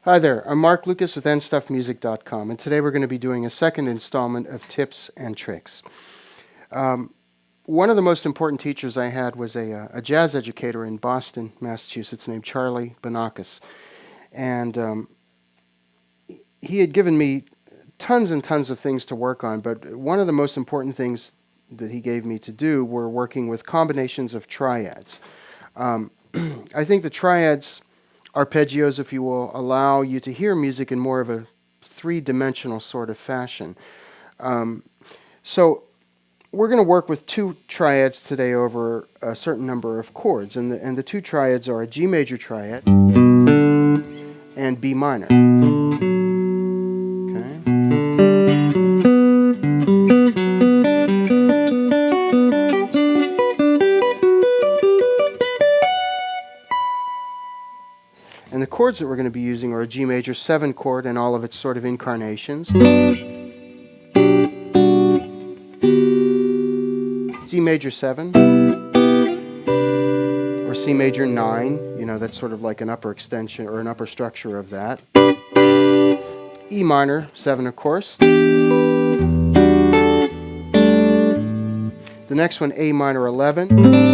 Hi there, I'm Mark Lucas with nstuffmusic.com, and today we're going to be doing a second installment of Tips and Tricks. One of the most important teachers I had was a jazz educator in Boston, Massachusetts, named Charlie Banakis. And he had given me tons and tons of things to work on, but one of the most important things that he gave me to do were working with combinations of triads. I think the triads, arpeggios if you will, allow you to hear music in more of a three-dimensional sort of fashion. So we're going to work with two triads today over a certain number of chords, and the two triads are a G major triad and B minor. Okay. And the chords that we're going to be using are a G major 7 chord and all of its sort of incarnations, C major 7, or C major 9, that's sort of like an upper extension or an upper structure of that, E minor 7 of course, the next one A minor 11,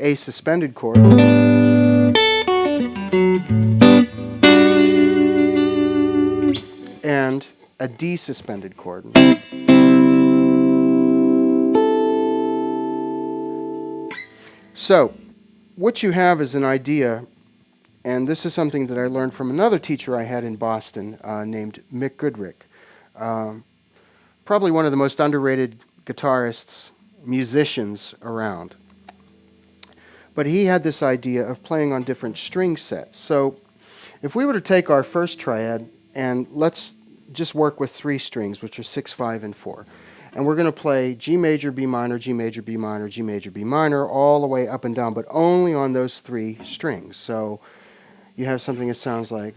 A suspended chord, and a D suspended chord. So, what you have is an idea, and this is something that I learned from another teacher I had in Boston named Mick Goodrick. Probably one of the most underrated guitarists, musicians around. But he had this idea of playing on different string sets. So if we were to take our first triad and let's just work with 3 strings, which are 6, 5, and 4. And we're going to play G major, B minor, G major, B minor, G major, B minor, all the way up and down, but only on those 3 strings. So you have something that sounds like...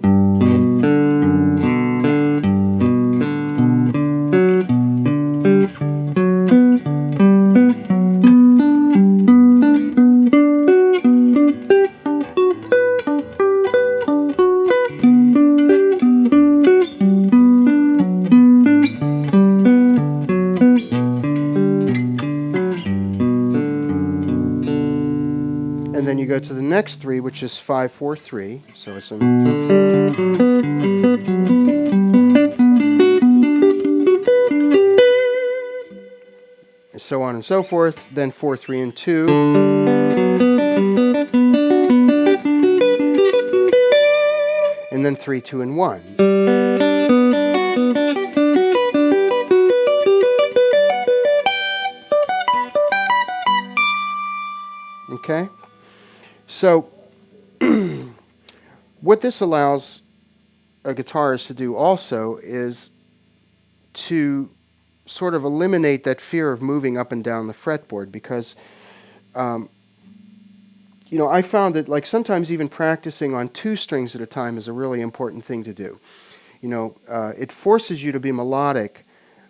And then you go to the next 3, which is 5, 4, 3. So it's a... and so on and so forth. Then 4, 3, and 2. And then 3, 2, and 1. Okay? So, what this allows a guitarist to do also is to sort of eliminate that fear of moving up and down the fretboard, because, I found that like sometimes even practicing on 2 strings at a time is a really important thing to do. It forces you to be melodic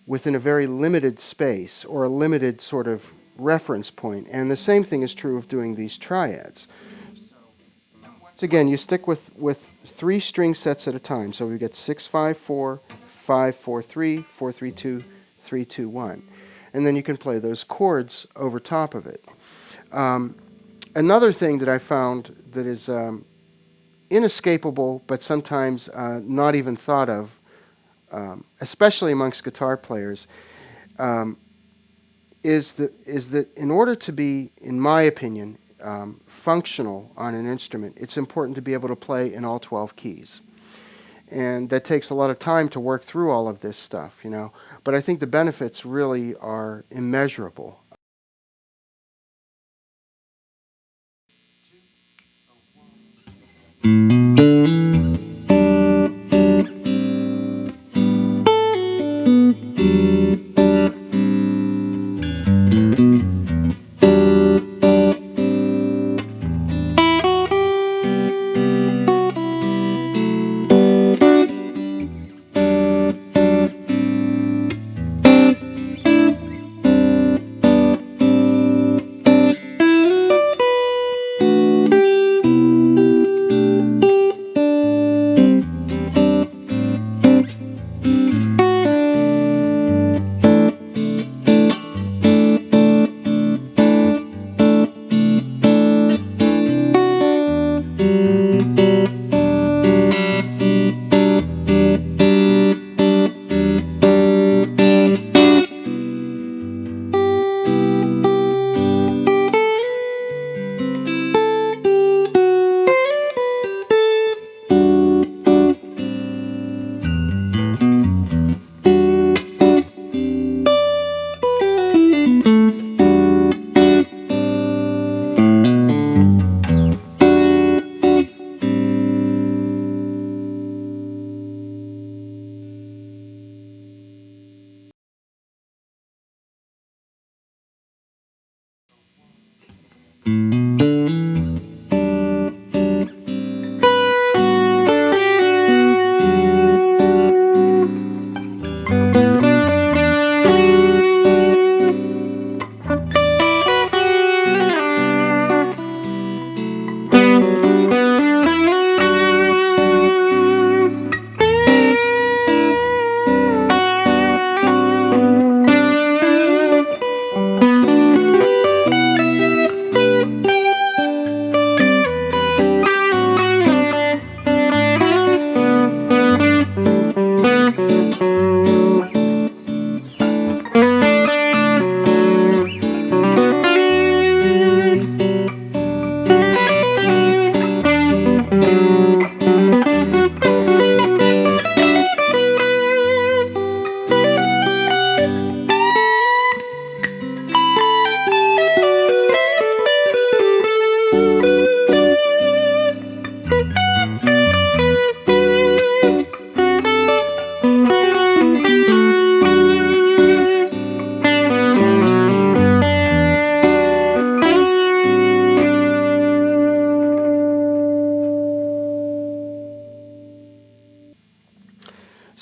within a very limited space or a limited sort of reference point, and the same thing is true of doing these triads. Once again, you stick with 3 string sets at a time. So we get 6, 5, 4, 5, 4, 3, 4, 3, 2, 3, 2, 1. And then you can play those chords over top of it. Another thing that I found that is inescapable, but sometimes not even thought of, especially amongst guitar players, is that in order to be, in my opinion, functional on an instrument, it's important to be able to play in all 12 keys. And that takes a lot of time to work through all of this stuff, But I think the benefits really are immeasurable.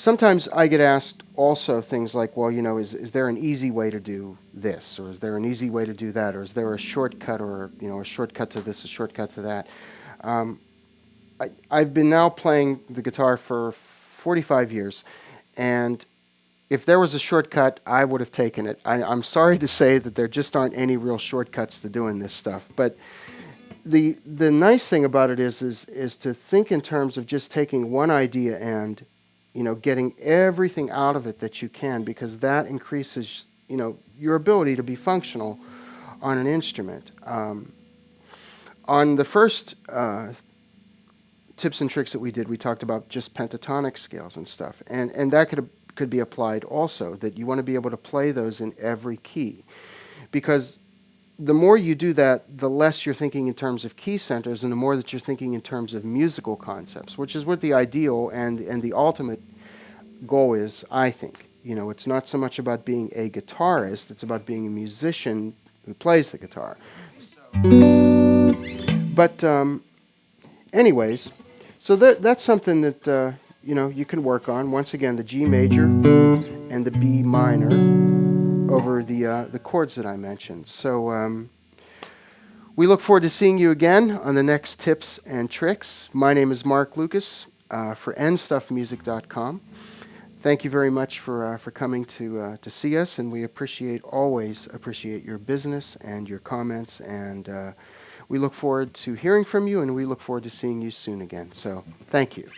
sometimes I get asked also things like, well, is there an easy way to do this, or is there an easy way to do that, or is there a shortcut, or a shortcut to this, a shortcut to that? I've been now playing the guitar for 45 years, and if there was a shortcut, I would have taken it. I'm sorry to say that there just aren't any real shortcuts to doing this stuff, but the nice thing about it is to think in terms of just taking one idea and getting everything out of it that you can, because that increases your ability to be functional on an instrument. On the first tips and tricks that we did, we talked about just pentatonic scales and stuff, and that could be applied also, that you want to be able to play those in every key, because the more you do that, the less you're thinking in terms of key centers, and the more that you're thinking in terms of musical concepts, which is what the ideal and the ultimate goal is, I think. It's not so much about being a guitarist, it's about being a musician who plays the guitar. But anyways, so that's something that you can work on. Once again, the G major and the B minor over the chords that I mentioned. So we look forward to seeing you again on the next Tips and Tricks. My name is Mark Lucas for nstuffmusic.com. Thank you very much for coming to see us, and we always appreciate your business and your comments, and we look forward to hearing from you, and we look forward to seeing you soon again. So thank you.